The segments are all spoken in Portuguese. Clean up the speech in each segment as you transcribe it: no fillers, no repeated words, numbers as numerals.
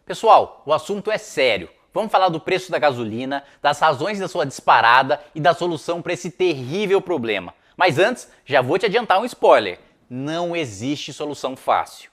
Pessoal, o assunto é sério. Vamos falar do preço da gasolina, das razões da sua disparada e da solução para esse terrível problema. Mas antes, já vou te adiantar um spoiler. Não existe solução fácil.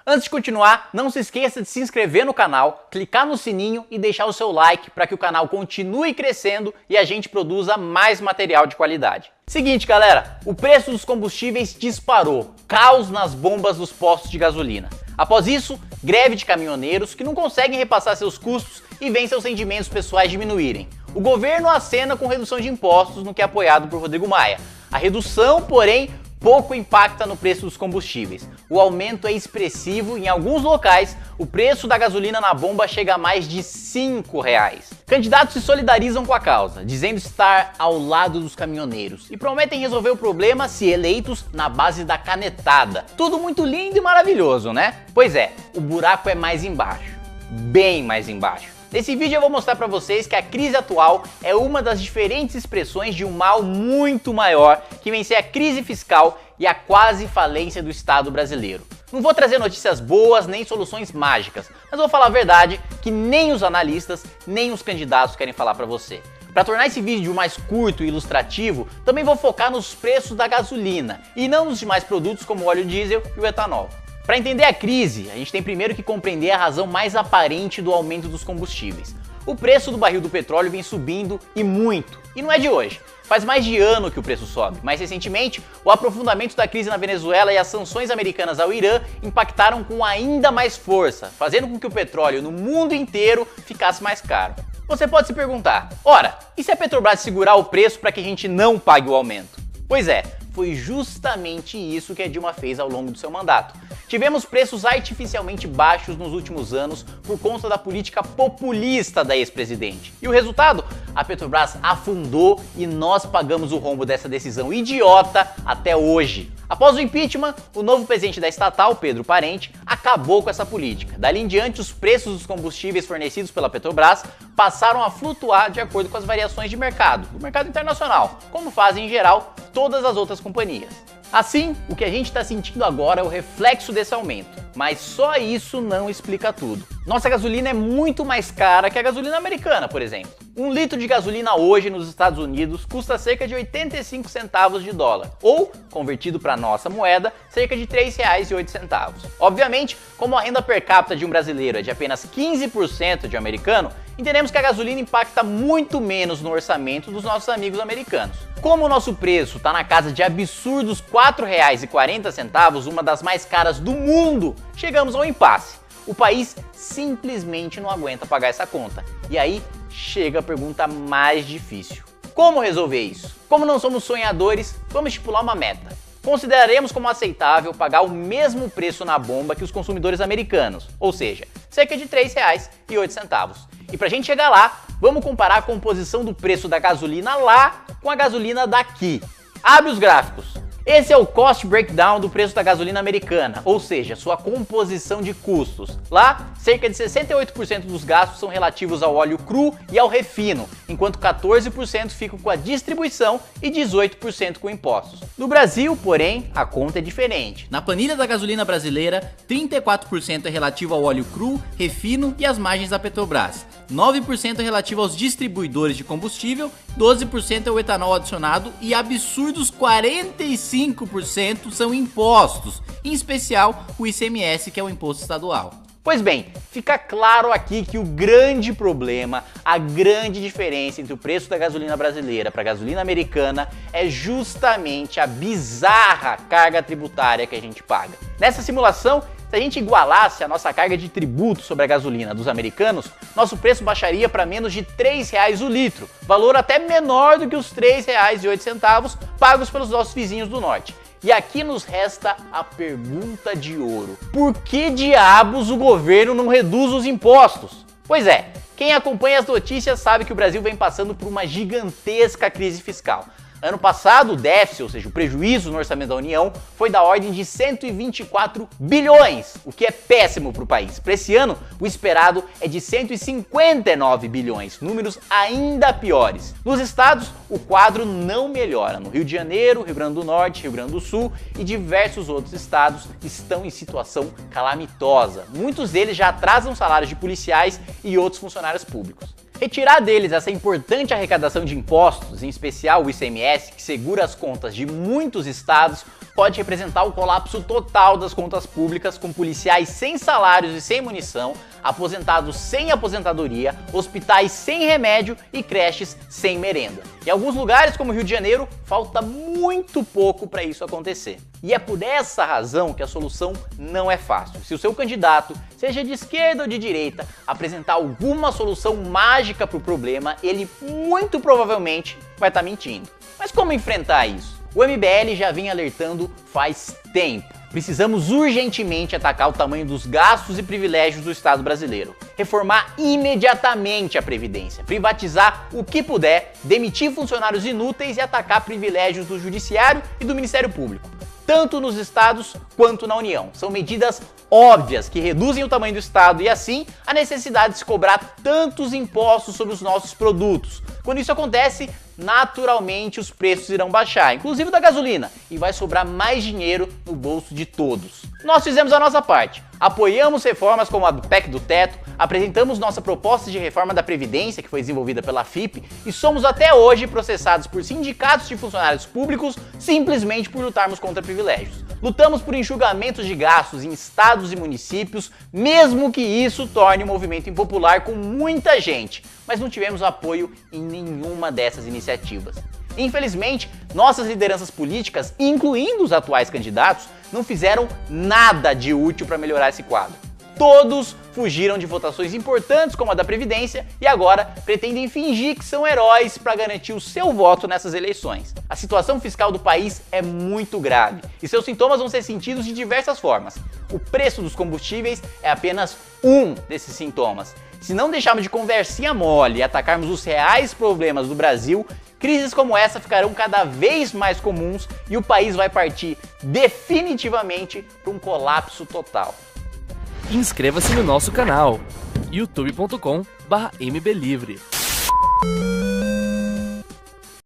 Antes de continuar, não se esqueça de se inscrever no canal, clicar no sininho e deixar o seu like para que o canal continue crescendo e a gente produza mais material de qualidade. Seguinte, galera, o preço dos combustíveis disparou, caos nas bombas dos postos de gasolina. Após isso, greve de caminhoneiros que não conseguem repassar seus custos e veem seus rendimentos pessoais diminuírem. O governo acena com redução de impostos, no que é apoiado por Rodrigo Maia. A redução, porém, pouco impacta no preço dos combustíveis. O aumento é expressivo e em alguns locais o preço da gasolina na bomba chega a mais de R$5. Candidatos se solidarizam com a causa, dizendo estar ao lado dos caminhoneiros e prometem resolver o problema se eleitos na base da canetada. Tudo muito lindo e maravilhoso, né? Pois é, o buraco é mais embaixo, bem mais embaixo. Nesse vídeo eu vou mostrar para vocês que a crise atual é uma das diferentes expressões de um mal muito maior que vem ser a crise fiscal e a quase falência do Estado brasileiro. Não vou trazer notícias boas nem soluções mágicas, mas vou falar a verdade que nem os analistas nem os candidatos querem falar para você. Para tornar esse vídeo mais curto e ilustrativo, também vou focar nos preços da gasolina e não nos demais produtos como o óleo diesel e o etanol. Para entender a crise, a gente tem primeiro que compreender a razão mais aparente do aumento dos combustíveis. O preço do barril do petróleo vem subindo e muito, e não é de hoje. Faz mais de ano que o preço sobe. Mais recentemente, o aprofundamento da crise na Venezuela e as sanções americanas ao Irã impactaram com ainda mais força, fazendo com que o petróleo no mundo inteiro ficasse mais caro. Você pode se perguntar, ora, e se a Petrobras segurar o preço para que a gente não pague o aumento? Pois é, foi justamente isso que a Dilma fez ao longo do seu mandato. Tivemos preços artificialmente baixos nos últimos anos por conta da política populista da ex-presidente. E o resultado? A Petrobras afundou e nós pagamos o rombo dessa decisão idiota até hoje. Após o impeachment, o novo presidente da estatal, Pedro Parente, acabou com essa política. Dali em diante, os preços dos combustíveis fornecidos pela Petrobras passaram a flutuar de acordo com as variações de mercado, do mercado internacional, como fazem em geral todas as outras companhias. Assim, o que a gente está sentindo agora é o reflexo desse aumento, mas só isso não explica tudo. Nossa gasolina é muito mais cara que a gasolina americana, por exemplo. Um litro de gasolina hoje nos Estados Unidos custa cerca de 85 centavos de dólar, ou, convertido para nossa moeda, cerca de R$ 3,08. Obviamente, como a renda per capita de um brasileiro é de apenas 15% de um americano, entendemos que a gasolina impacta muito menos no orçamento dos nossos amigos americanos. Como o nosso preço está na casa de absurdos R$ 4,40, uma das mais caras do mundo, chegamos ao impasse. O país simplesmente não aguenta pagar essa conta. E aí chega a pergunta mais difícil. Como resolver isso? Como não somos sonhadores, vamos estipular uma meta. Consideraremos como aceitável pagar o mesmo preço na bomba que os consumidores americanos, ou seja, cerca de R$ 3,08. E pra gente chegar lá, vamos comparar a composição do preço da gasolina lá com a gasolina daqui. Abre os gráficos. Esse é o cost breakdown do preço da gasolina americana, ou seja, sua composição de custos. Lá, cerca de 68% dos gastos são relativos ao óleo cru e ao refino, enquanto 14% ficam com a distribuição e 18% com impostos. No Brasil, porém, a conta é diferente. Na planilha da gasolina brasileira, 34% é relativo ao óleo cru, refino e as margens da Petrobras. 9% é relativo aos distribuidores de combustível, 12% é o etanol adicionado e absurdos 45% são impostos, em especial o ICMS, que é o imposto estadual. Pois bem, fica claro aqui que o grande problema, a grande diferença entre o preço da gasolina brasileira para a gasolina americana é justamente a bizarra carga tributária que a gente paga. Nessa simulação, se a gente igualasse a nossa carga de tributo sobre a gasolina dos americanos, nosso preço baixaria para menos de R$ 3,00 o litro, valor até menor do que os R$ 3,08 pagos pelos nossos vizinhos do norte. E aqui nos resta a pergunta de ouro. Por que diabos o governo não reduz os impostos? Pois é, quem acompanha as notícias sabe que o Brasil vem passando por uma gigantesca crise fiscal. Ano passado, o déficit, ou seja, o prejuízo no orçamento da União, foi da ordem de 124 bilhões, o que é péssimo para o país. Para esse ano, o esperado é de 159 bilhões, números ainda piores. Nos estados, o quadro não melhora. No Rio de Janeiro, Rio Grande do Norte, Rio Grande do Sul e diversos outros estados estão em situação calamitosa. Muitos deles já atrasam salários de policiais e outros funcionários públicos. Retirar deles essa importante arrecadação de impostos, em especial o ICMS, que segura as contas de muitos estados, pode representar o colapso total das contas públicas, com policiais sem salários e sem munição, aposentados sem aposentadoria, hospitais sem remédio e creches sem merenda. Em alguns lugares, como o Rio de Janeiro, falta muito pouco para isso acontecer. E é por essa razão que a solução não é fácil. Se o seu candidato, seja de esquerda ou de direita, apresentar alguma solução mágica para o problema, ele muito provavelmente vai estar mentindo. Mas como enfrentar isso? O MBL já vem alertando faz tempo. Precisamos urgentemente atacar o tamanho dos gastos e privilégios do Estado brasileiro. Reformar imediatamente a Previdência, privatizar o que puder, demitir funcionários inúteis e atacar privilégios do Judiciário e do Ministério Público, tanto nos estados quanto na União. São medidas óbvias que reduzem o tamanho do Estado e, assim, a necessidade de se cobrar tantos impostos sobre os nossos produtos. Quando isso acontece, naturalmente os preços irão baixar, inclusive da gasolina, e vai sobrar mais dinheiro no bolso de todos. Nós fizemos a nossa parte. Apoiamos reformas como a do PEC do Teto, apresentamos nossa proposta de reforma da Previdência, que foi desenvolvida pela FIP, e somos até hoje processados por sindicatos de funcionários públicos simplesmente por lutarmos contra privilégios. Lutamos por enxugamento de gastos em estados e municípios, mesmo que isso torne o movimento impopular com muita gente, mas não tivemos apoio em nenhuma dessas iniciativas. Infelizmente, nossas lideranças políticas, incluindo os atuais candidatos, não fizeram nada de útil para melhorar esse quadro. Todos fugiram de votações importantes como a da Previdência e agora pretendem fingir que são heróis para garantir o seu voto nessas eleições. A situação fiscal do país é muito grave e seus sintomas vão ser sentidos de diversas formas. O preço dos combustíveis é apenas um desses sintomas. Se não deixarmos de conversinha mole e atacarmos os reais problemas do Brasil, crises como essa ficarão cada vez mais comuns e o país vai partir definitivamente para um colapso total. Inscreva-se no nosso canal youtube.com/mblivre.